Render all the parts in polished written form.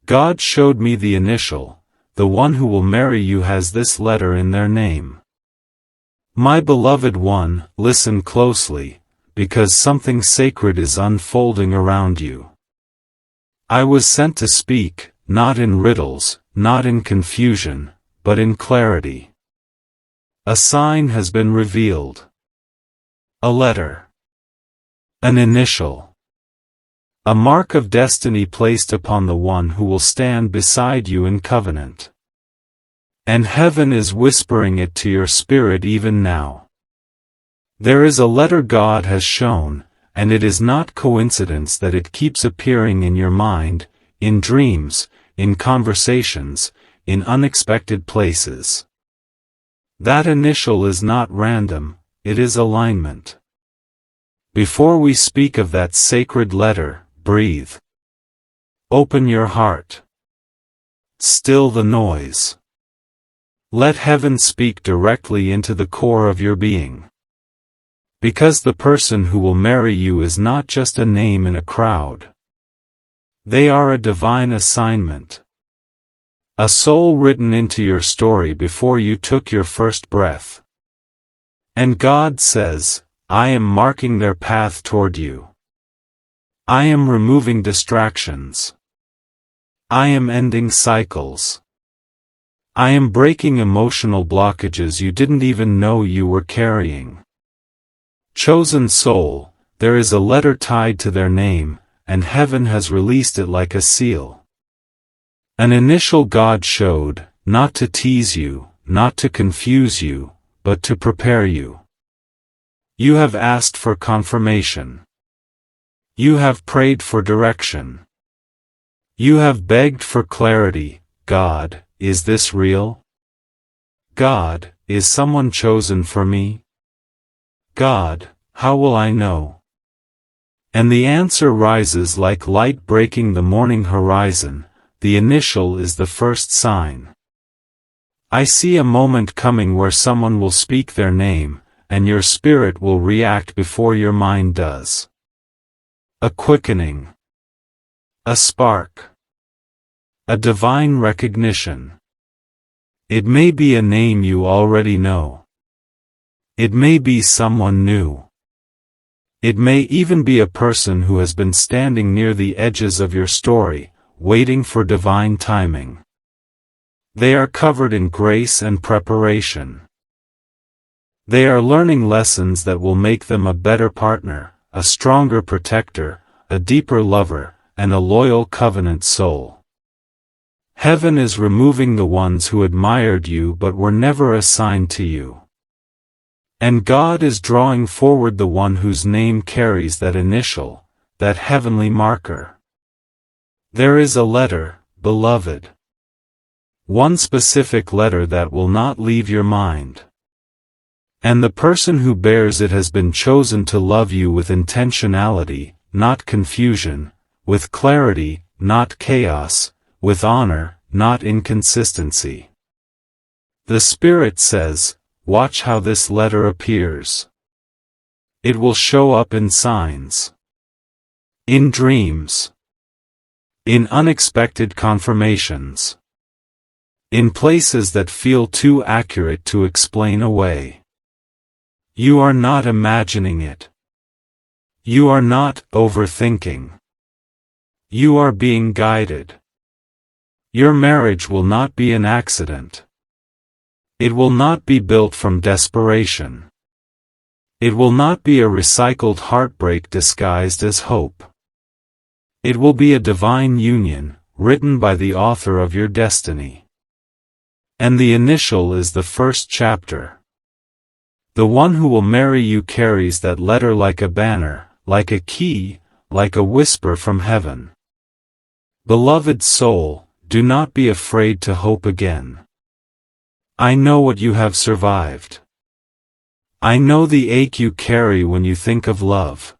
God showed me the initial. The one who will marry you has this letter in their name. My beloved one, listen closely, because something sacred is unfolding around you. I was sent to speak, not in riddles, not in confusion, but in clarity. A sign has been revealed. A letter. An initial. A mark of destiny placed upon the one who will stand beside you in covenant. And heaven is whispering it to your spirit even now. There is a letter God has shown, and it is not coincidence that it keeps appearing in your mind, in dreams, in conversations, in unexpected places. That initial is not random, it is alignment. Before we speak of that sacred letter, breathe. Open your heart. Still the noise. Let heaven speak directly into the core of your being. Because the person who will marry you is not just a name in a crowd. They are a divine assignment. A soul written into your story before you took your first breath. And God says, I am marking their path toward you. I am removing distractions. I am ending cycles. I am breaking emotional blockages you didn't even know you were carrying. Chosen soul, there is a letter tied to their name, and heaven has released it like a seal. An initial God showed, not to tease you, not to confuse you, but to prepare you. You have asked for confirmation. You have prayed for direction. You have begged for clarity. God, is this real? God, is someone chosen for me? God, how will I know? And the answer rises like light breaking the morning horizon. The initial is the first sign. I see a moment coming where someone will speak their name, and your spirit will react before your mind does. A quickening. A spark. A divine recognition. It may be a name you already know. It may be someone new. It may even be a person who has been standing near the edges of your story, waiting for divine timing. They are covered in grace and preparation. They are learning lessons that will make them a better partner, a stronger protector, a deeper lover, and a loyal covenant soul. Heaven is removing the ones who admired you but were never assigned to you. And God is drawing forward the one whose name carries that initial, that heavenly marker. There is a letter, beloved. One specific letter that will not leave your mind. And the person who bears it has been chosen to love you with intentionality, not confusion, with clarity, not chaos, with honor, not inconsistency. The Spirit says, watch how this letter appears. It will show up in signs. In dreams. In unexpected confirmations. In places that feel too accurate to explain away. You are not imagining it. You are not overthinking. You are being guided. Your marriage will not be an accident. It will not be built from desperation. It will not be a recycled heartbreak disguised as hope. It will be a divine union, written by the author of your destiny. And the initial is the first chapter. The one who will marry you carries that letter like a banner, like a key, like a whisper from heaven. Beloved soul, do not be afraid to hope again. I know what you have survived. I know the ache you carry when you think of love.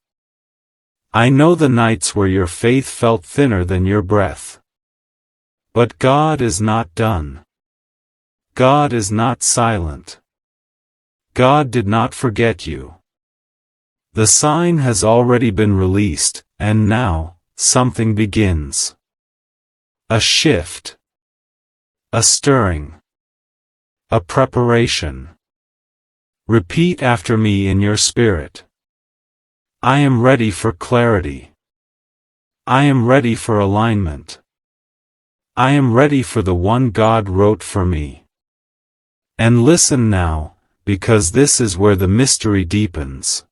I know the nights where your faith felt thinner than your breath. But God is not done. God is not silent. God did not forget you. The sign has already been released, and now, something begins. A shift. A stirring. A preparation. Repeat after me in your spirit. I am ready for clarity. I am ready for alignment. I am ready for the one God wrote for me. And listen now, because this is where the mystery deepens.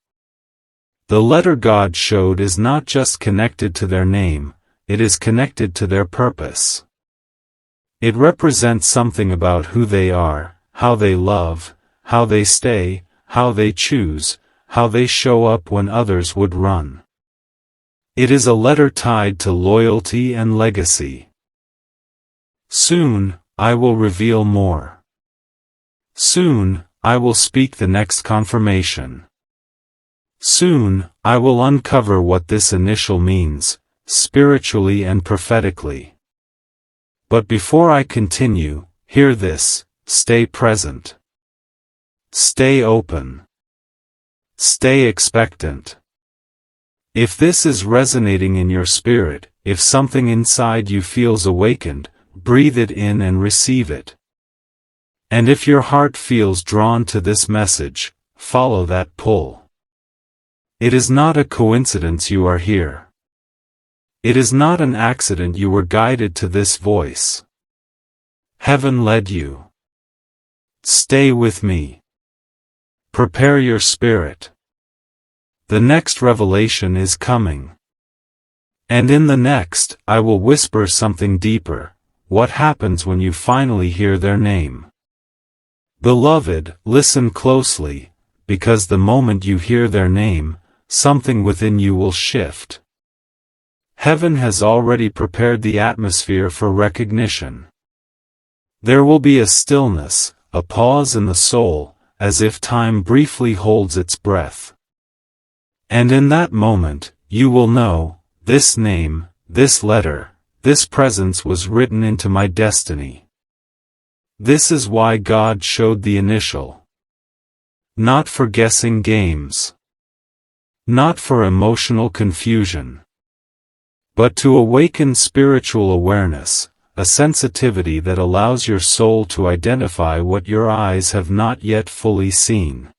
The letter God showed is not just connected to their name, it is connected to their purpose. It represents something about who they are, how they love, how they stay, how they choose, how they show up when others would run. It is a letter tied to loyalty and legacy. Soon, I will reveal more. Soon, I will speak the next confirmation. Soon, I will uncover what this initial means, spiritually and prophetically. But before I continue, hear this: stay present. Stay open. Stay expectant. If this is resonating in your spirit, if something inside you feels awakened, breathe it in and receive it. And if your heart feels drawn to this message, follow that pull. It is not a coincidence you are here. It is not an accident you were guided to this voice. Heaven led you. Stay with me. Prepare your spirit. The next revelation is coming. And in the next, I will whisper something deeper: what happens when you finally hear their name. Beloved, listen closely, because the moment you hear their name, something within you will shift. Heaven has already prepared the atmosphere for recognition. There will be a stillness, a pause in the soul, as if time briefly holds its breath. And in that moment, you will know, this name, this letter, this presence was written into my destiny. This is why God showed the initial. Not for guessing games. Not for emotional confusion. But to awaken spiritual awareness, a sensitivity that allows your soul to identify what your eyes have not yet fully seen.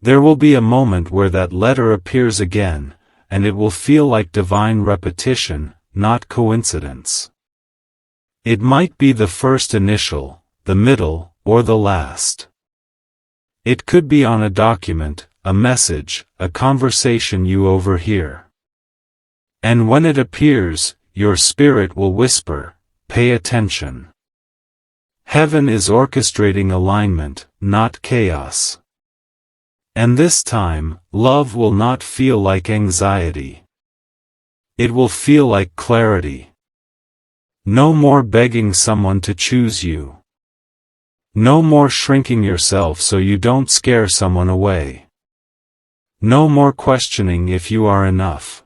There will be a moment where that letter appears again, and it will feel like divine repetition, not coincidence. It might be the first initial, the middle, or the last. It could be on a document, a message, a conversation you overhear. And when it appears, your spirit will whisper, pay attention. Heaven is orchestrating alignment, not chaos. And this time, love will not feel like anxiety. It will feel like clarity. No more begging someone to choose you. No more shrinking yourself so you don't scare someone away. No more questioning if you are enough.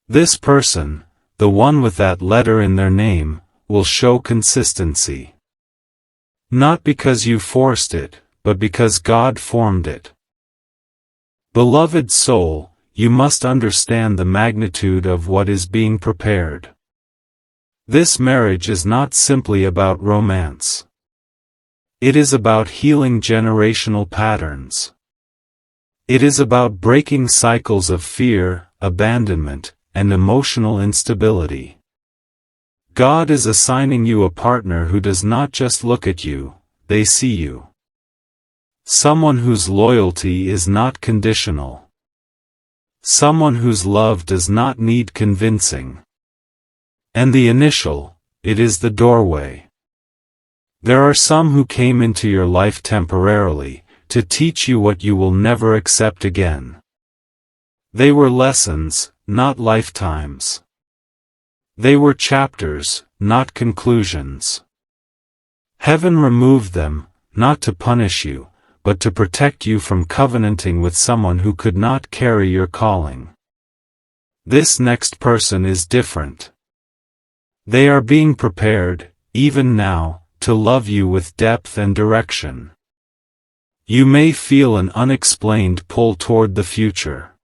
This person, the one with that letter in their name, will show consistency. Not because you forced it, but because God formed it. Beloved soul, you must understand the magnitude of what is being prepared. This marriage is not simply about romance. It is about healing generational patterns. It is about breaking cycles of fear, abandonment, and emotional instability. God is assigning you a partner who does not just look at you, they see you. Someone whose loyalty is not conditional. Someone whose love does not need convincing. And the initial, it is the doorway. There are some who came into your life temporarily, to teach you what you will never accept again. They were lessons, not lifetimes. They were chapters, not conclusions. Heaven removed them, not to punish you, but to protect you from covenanting with someone who could not carry your calling. This next person is different. They are being prepared, even now, to love you with depth and direction. You may feel an unexplained pull toward the future.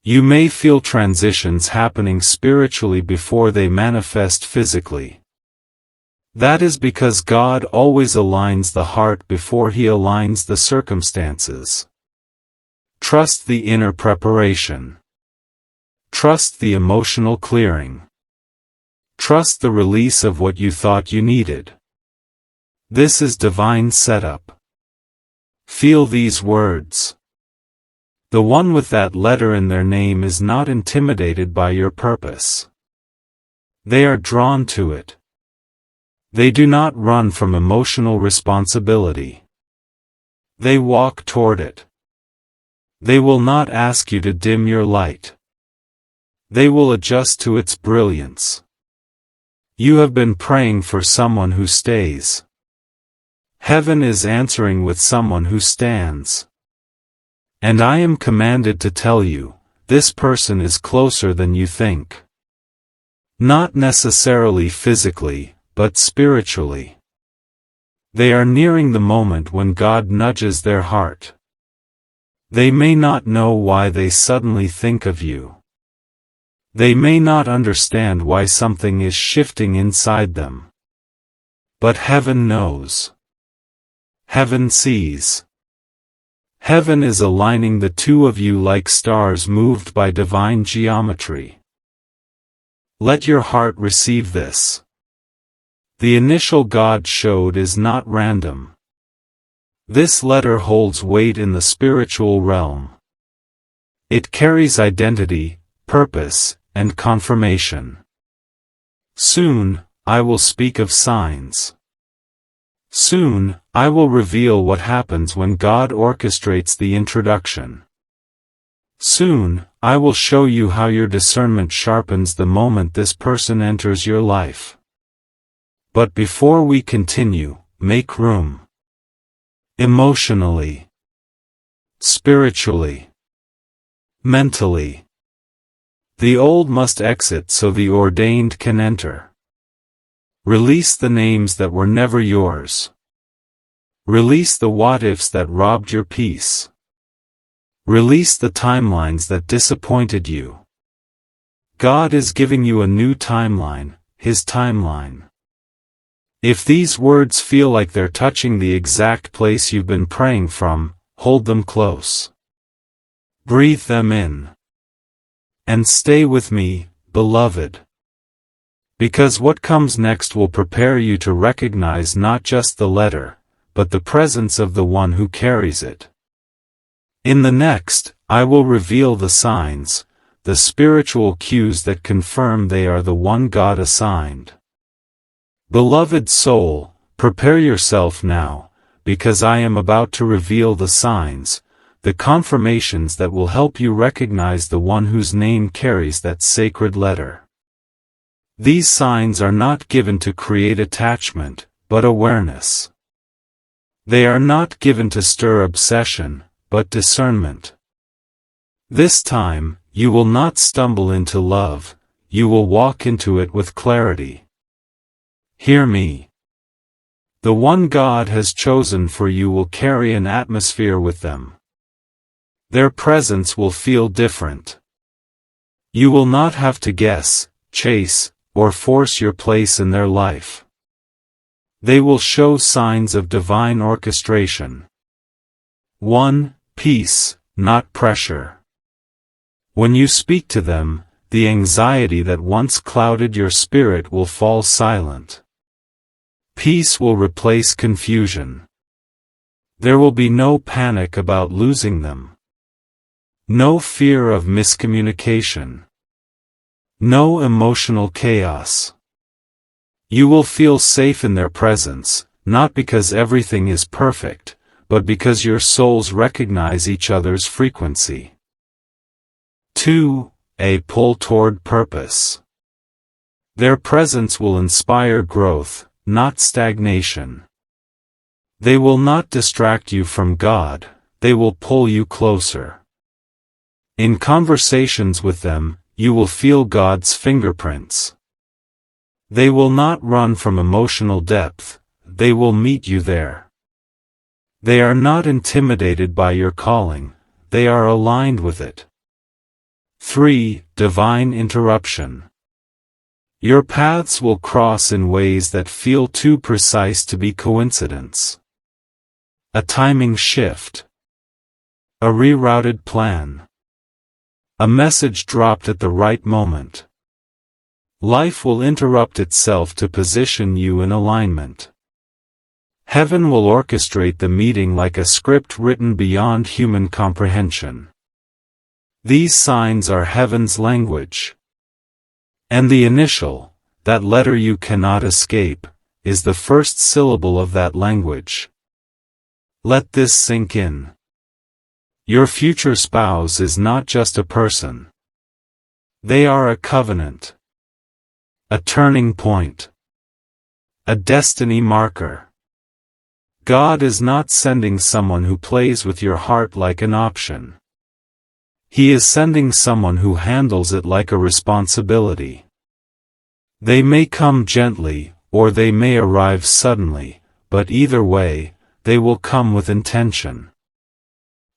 You may feel transitions happening spiritually before they manifest physically. That is because God always aligns the heart before He aligns the circumstances. Trust the inner preparation. Trust the emotional clearing. Trust the release of what you thought you needed. This is divine setup. Feel these words. The one with that letter in their name is not intimidated by your purpose. They are drawn to it. They do not run from emotional responsibility. They walk toward it. They will not ask you to dim your light. They will adjust to its brilliance. You have been praying for someone who stays. Heaven is answering with someone who stands. And I am commanded to tell you, this person is closer than you think. Not necessarily physically, but spiritually. They are nearing the moment when God nudges their heart. They may not know why they suddenly think of you. They may not understand why something is shifting inside them. But heaven knows. Heaven sees. Heaven is aligning the two of you like stars moved by divine geometry. Let your heart receive this. The initial God showed is not random. This letter holds weight in the spiritual realm. It carries identity, purpose, and confirmation. Soon, I will speak of signs. Soon, I will reveal what happens when God orchestrates the introduction. Soon, I will show you how your discernment sharpens the moment this person enters your life. But before we continue, make room. Emotionally, spiritually, mentally. The old must exit so the ordained can enter. Release the names that were never yours. Release the what-ifs that robbed your peace. Release the timelines that disappointed you. God is giving you a new timeline, His timeline. If these words feel like they're touching the exact place you've been praying from, hold them close. Breathe them in. And stay with me, beloved. Because what comes next will prepare you to recognize not just the letter, but the presence of the one who carries it. In the next, I will reveal the signs, the spiritual cues that confirm they are the one God assigned. Beloved soul, prepare yourself now, because I am about to reveal the signs, the confirmations that will help you recognize the one whose name carries that sacred letter. These signs are not given to create attachment, but awareness. They are not given to stir obsession, but discernment. This time, you will not stumble into love, you will walk into it with clarity. Hear me. The one God has chosen for you will carry an atmosphere with them. Their presence will feel different. You will not have to guess, chase, or force your place in their life. They will show signs of divine orchestration. 1. Peace, not pressure. When you speak to them, the anxiety that once clouded your spirit will fall silent. Peace will replace confusion. There will be no panic about losing them. No fear of miscommunication. No emotional chaos. You will feel safe in their presence, not because everything is perfect, but because your souls recognize each other's frequency. 2. A pull toward purpose. Their presence will inspire growth, not stagnation. They will not distract you from God, they will pull you closer. In conversations with them, you will feel God's fingerprints. They will not run from emotional depth, they will meet you there. They are not intimidated by your calling, they are aligned with it. 3. Divine interruption. Your paths will cross in ways that feel too precise to be coincidence. A timing shift. A rerouted plan. A message dropped at the right moment. Life will interrupt itself to position you in alignment. Heaven will orchestrate the meeting like a script written beyond human comprehension. These signs are heaven's language. And the initial, that letter you cannot escape, is the first syllable of that language. Let this sink in. Your future spouse is not just a person. They are a covenant. A turning point. A destiny marker. God is not sending someone who plays with your heart like an option. He is sending someone who handles it like a responsibility. They may come gently, or they may arrive suddenly, but either way, they will come with intention.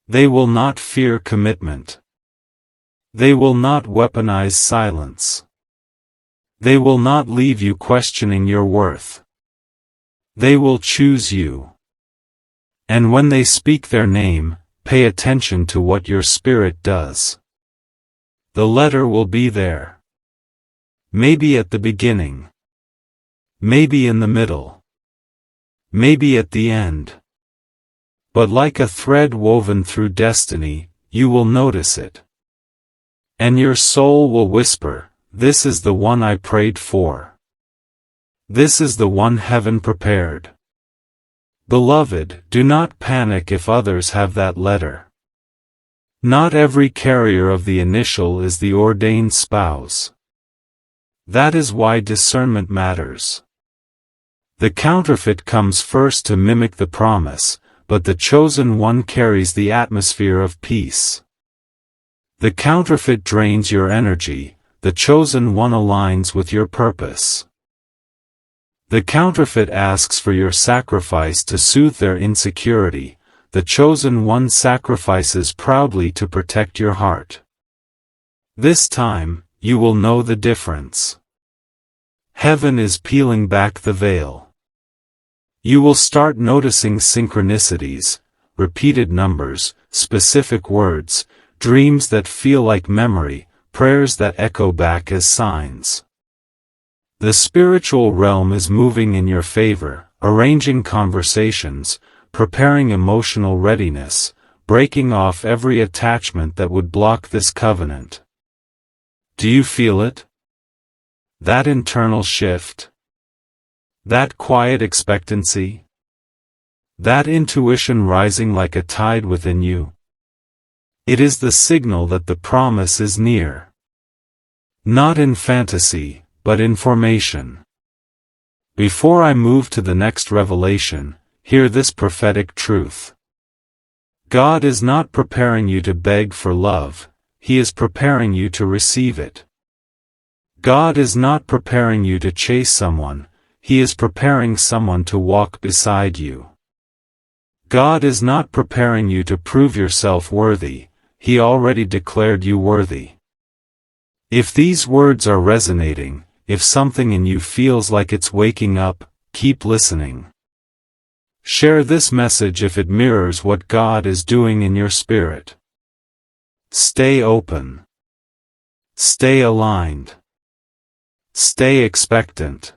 They will not fear commitment. They will not weaponize silence. They will not leave you questioning your worth. They will choose you. And when they speak their name, pay attention to what your spirit does. The letter will be there. Maybe at the beginning. Maybe in the middle. Maybe at the end. But like a thread woven through destiny, you will notice it. And your soul will whisper, "This is the one I prayed for. This is the one heaven prepared." Beloved, do not panic if others have that letter. Not every carrier of the initial is the ordained spouse. That is why discernment matters. The counterfeit comes first to mimic the promise, but the chosen one carries the atmosphere of peace. The counterfeit drains your energy, the chosen one aligns with your purpose. The counterfeit asks for your sacrifice to soothe their insecurity, the chosen one sacrifices proudly to protect your heart. This time, you will know the difference. Heaven is peeling back the veil. You will start noticing synchronicities, repeated numbers, specific words, dreams that feel like memory, prayers that echo back as signs. The spiritual realm is moving in your favor, arranging conversations, preparing emotional readiness, breaking off every attachment that would block this covenant. Do you feel it? That internal shift? That quiet expectancy? That intuition rising like a tide within you? It is the signal that the promise is near. Not in fantasy, but in formation. Before I move to the next revelation, hear this prophetic truth. God is not preparing you to beg for love, He is preparing you to receive it. God is not preparing you to chase someone, He is preparing someone to walk beside you. God is not preparing you to prove yourself worthy, He already declared you worthy. If these words are resonating, if something in you feels like it's waking up, keep listening. Share this message if it mirrors what God is doing in your spirit. Stay open. Stay aligned. Stay expectant.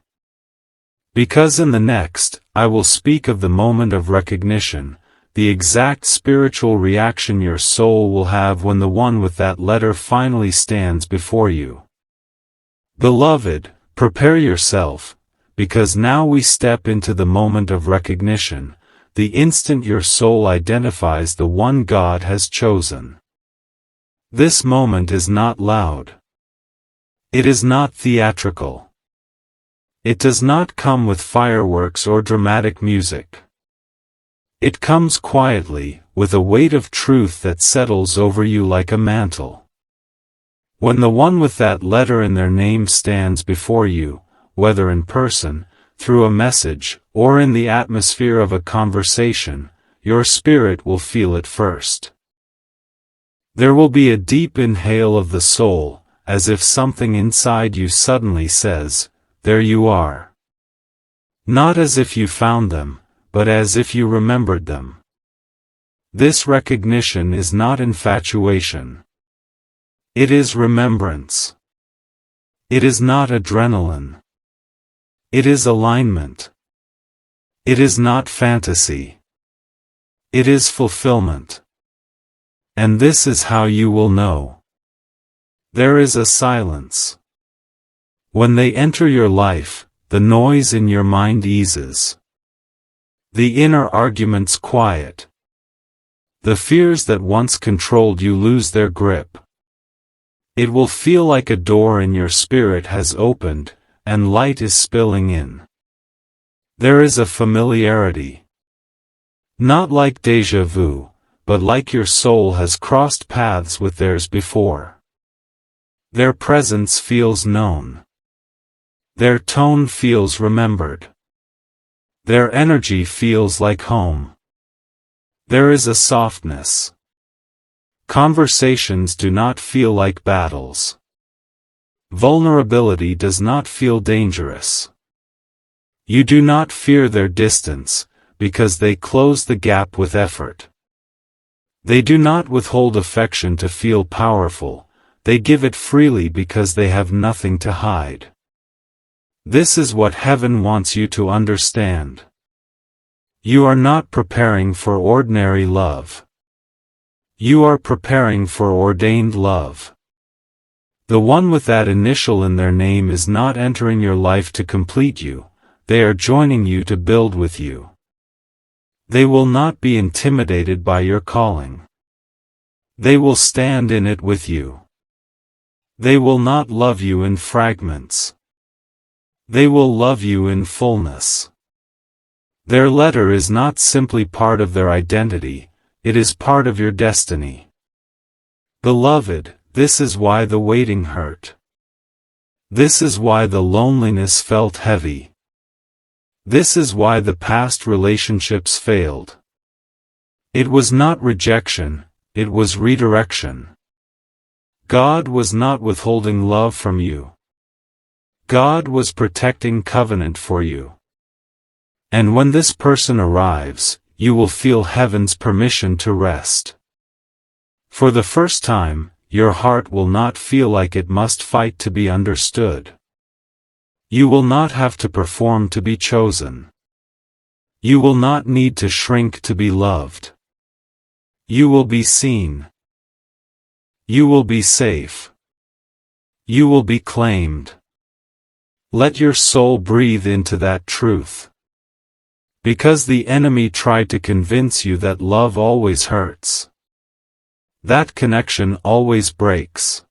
Because in the next, I will speak of the moment of recognition, the exact spiritual reaction your soul will have when the one with that letter finally stands before you. Beloved, prepare yourself, because now we step into the moment of recognition, the instant your soul identifies the one God has chosen. This moment is not loud. It is not theatrical. It does not come with fireworks or dramatic music. It comes quietly, with a weight of truth that settles over you like a mantle. When the one with that letter in their name stands before you, whether in person, through a message, or in the atmosphere of a conversation, your spirit will feel it first. There will be a deep inhale of the soul, as if something inside you suddenly says, "There you are." Not as if you found them, but as if you remembered them. This recognition is not infatuation. It is remembrance. It is not adrenaline. It is alignment. It is not fantasy. It is fulfillment. And this is how you will know. There is a silence. When they enter your life, the noise in your mind eases. The inner arguments quiet. The fears that once controlled you lose their grip. It will feel like a door in your spirit has opened, and light is spilling in. There is a familiarity. Not like déjà vu, but like your soul has crossed paths with theirs before. Their presence feels known. Their tone feels remembered. Their energy feels like home. There is a softness. Conversations do not feel like battles. Vulnerability does not feel dangerous. You do not fear their distance, because they close the gap with effort. They do not withhold affection to feel powerful, they give it freely because they have nothing to hide. This is what heaven wants you to understand. You are not preparing for ordinary love. You are preparing for ordained love. The one with that initial in their name is not entering your life to complete you, they are joining you to build with you. They will not be intimidated by your calling. They will stand in it with you. They will not love you in fragments. They will love you in fullness. Their letter is not simply part of their identity, it is part of your destiny. Beloved, this is why the waiting hurt. This is why the loneliness felt heavy. This is why the past relationships failed. It was not rejection, it was redirection. God was not withholding love from you. God was protecting covenant for you. And when this person arrives, you will feel heaven's permission to rest. For the first time, your heart will not feel like it must fight to be understood. You will not have to perform to be chosen. You will not need to shrink to be loved. You will be seen. You will be safe. You will be claimed. Let your soul breathe into that truth. Because the enemy tried to convince you that love always hurts. That connection always breaks.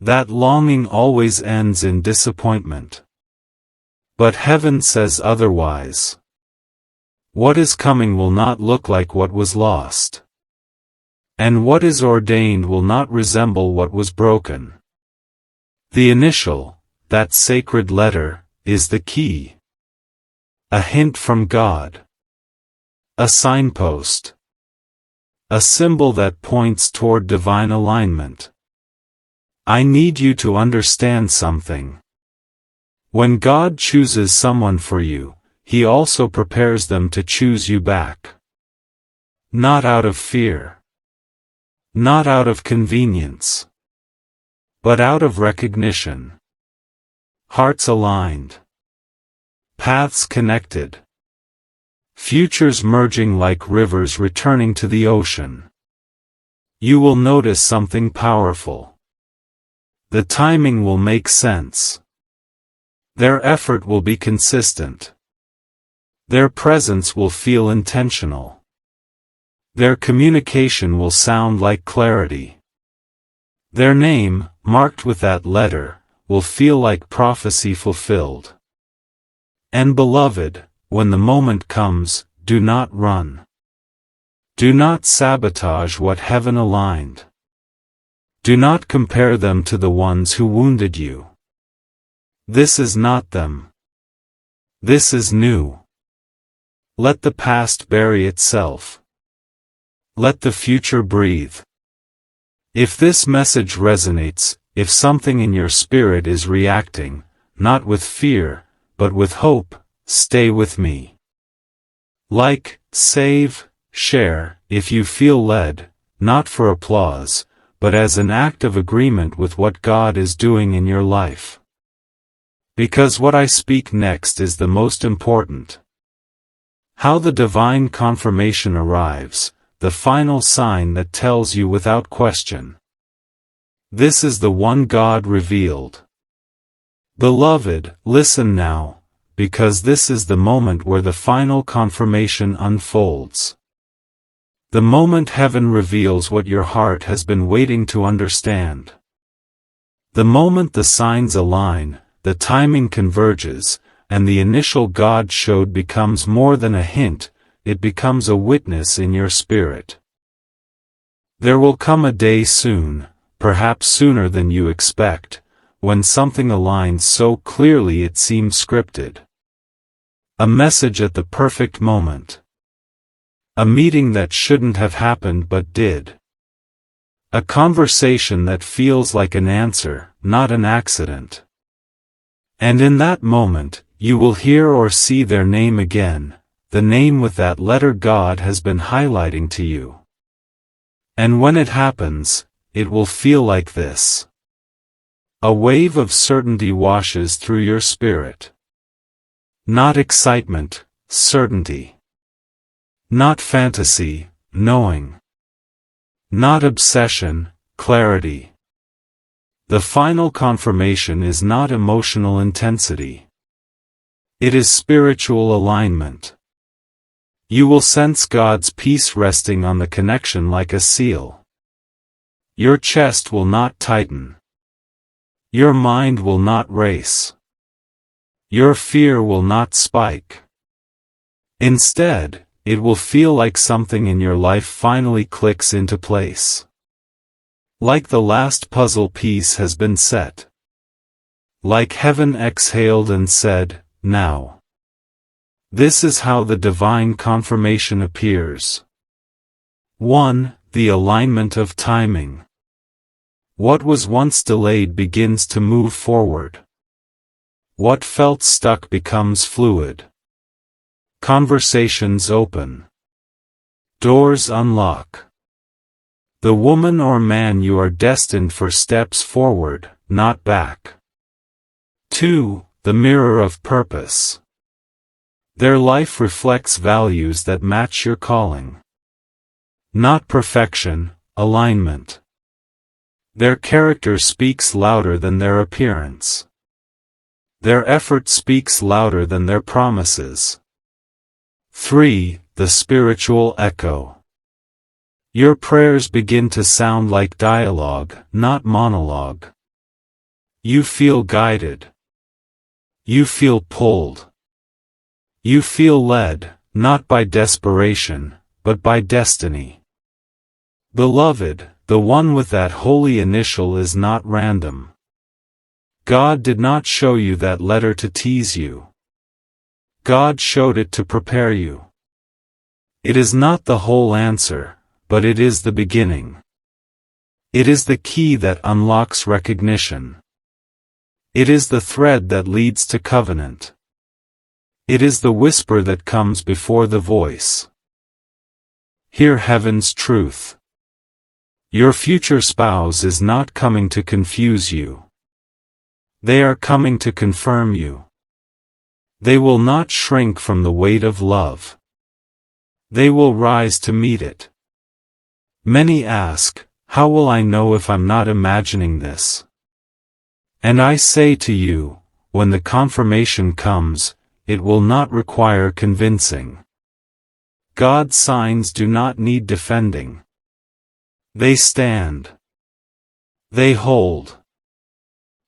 That longing always ends in disappointment. But heaven says otherwise. What is coming will not look like what was lost. And what is ordained will not resemble what was broken. The initial, that sacred letter, is the key. A hint from God. A signpost. A symbol that points toward divine alignment. I need you to understand something. When God chooses someone for you, He also prepares them to choose you back. Not out of fear. Not out of convenience. But out of recognition. Hearts aligned. Paths connected. Futures merging like rivers returning to the ocean. You will notice something powerful. The timing will make sense. Their effort will be consistent. Their presence will feel intentional. Their communication will sound like clarity. Their name, marked with that letter, will feel like prophecy fulfilled. And beloved, when the moment comes, do not run. Do not sabotage what heaven aligned. Do not compare them to the ones who wounded you. This is not them. This is new. Let the past bury itself. Let the future breathe. If this message resonates, if something in your spirit is reacting, not with fear, but with hope, stay with me. Like, save, share, if you feel led, not for applause, but as an act of agreement with what God is doing in your life. Because what I speak next is the most important. How the divine confirmation arrives, the final sign that tells you without question. This is the one God revealed. Beloved, listen now, because this is the moment where the final confirmation unfolds. The moment heaven reveals what your heart has been waiting to understand. The moment the signs align, the timing converges, and the initial God showed becomes more than a hint, it becomes a witness in your spirit. There will come a day soon, perhaps sooner than you expect, when something aligns so clearly it seems scripted. A message at the perfect moment. A meeting that shouldn't have happened but did. A conversation that feels like an answer, not an accident. And in that moment, you will hear or see their name again, the name with that letter God has been highlighting to you. And when it happens, it will feel like this. A wave of certainty washes through your spirit. Not excitement, certainty. Not fantasy, knowing. Not obsession, clarity. The final confirmation is not emotional intensity. It is spiritual alignment. You will sense God's peace resting on the connection like a seal. Your chest will not tighten. Your mind will not race. Your fear will not spike. Instead, it will feel like something in your life finally clicks into place. Like the last puzzle piece has been set. Like heaven exhaled and said, now. This is how the divine confirmation appears. 1. The alignment of timing. What was once delayed begins to move forward. What felt stuck becomes fluid. Conversations open. Doors unlock. The woman or man you are destined for steps forward, not back. 2. The mirror of purpose. Their life reflects values that match your calling. Not perfection, alignment. Their character speaks louder than their appearance. Their effort speaks louder than their promises. 3. The spiritual echo. Your prayers begin to sound like dialogue, not monologue. You feel guided. You feel pulled. You feel led, not by desperation, but by destiny. Beloved, the one with that holy initial is not random. God did not show you that letter to tease you. God showed it to prepare you. It is not the whole answer, but it is the beginning. It is the key that unlocks recognition. It is the thread that leads to covenant. It is the whisper that comes before the voice. Hear heaven's truth. Your future spouse is not coming to confuse you. They are coming to confirm you. They will not shrink from the weight of love. They will rise to meet it. Many ask, how will I know if I'm not imagining this? And I say to you, when the confirmation comes, it will not require convincing. God's signs do not need defending. They stand. They hold.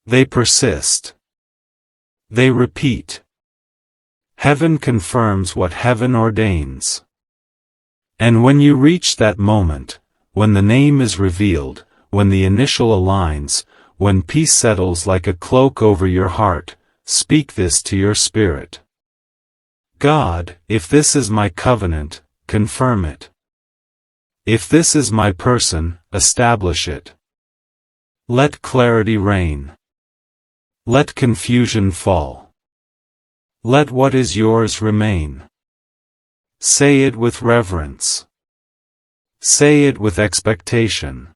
They persist. They repeat. Heaven confirms what heaven ordains. And when you reach that moment, when the name is revealed, when the initial aligns, when peace settles like a cloak over your heart, speak this to your spirit. God, if this is my covenant, confirm it. If this is my person, establish it. Let clarity reign. Let confusion fall. Let what is yours remain. Say it with reverence. Say it with expectation.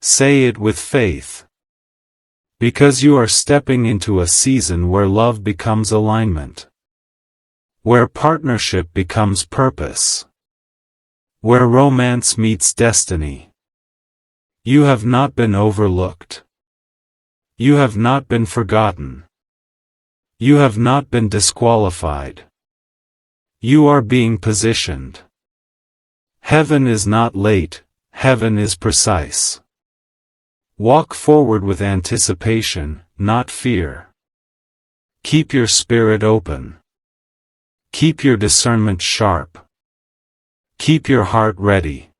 Say it with faith. Because you are stepping into a season where love becomes alignment. Where partnership becomes purpose. Where romance meets destiny. You have not been overlooked. You have not been forgotten. You have not been disqualified. You are being positioned. Heaven is not late, heaven is precise. Walk forward with anticipation, not fear. Keep your spirit open. Keep your discernment sharp. Keep your heart ready.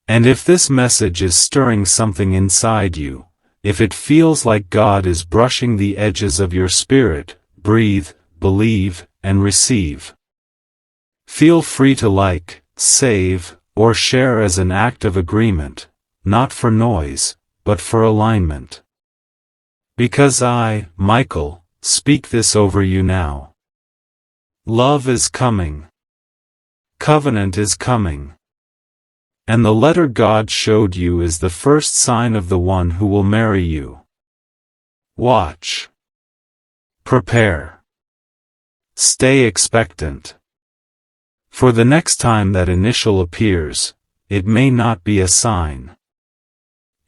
And if this message is stirring something inside you, if it feels like God is brushing the edges of your spirit, breathe, believe, and receive. Feel free to like, save, or share as an act of agreement, not for noise, but for alignment. Because I, Michael, speak this over you now. Love is coming. Covenant is coming. And the letter God showed you is the first sign of the one who will marry you. Watch. Prepare. Stay expectant. For the next time that initial appears, it may not be a sign.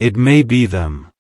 It may be them.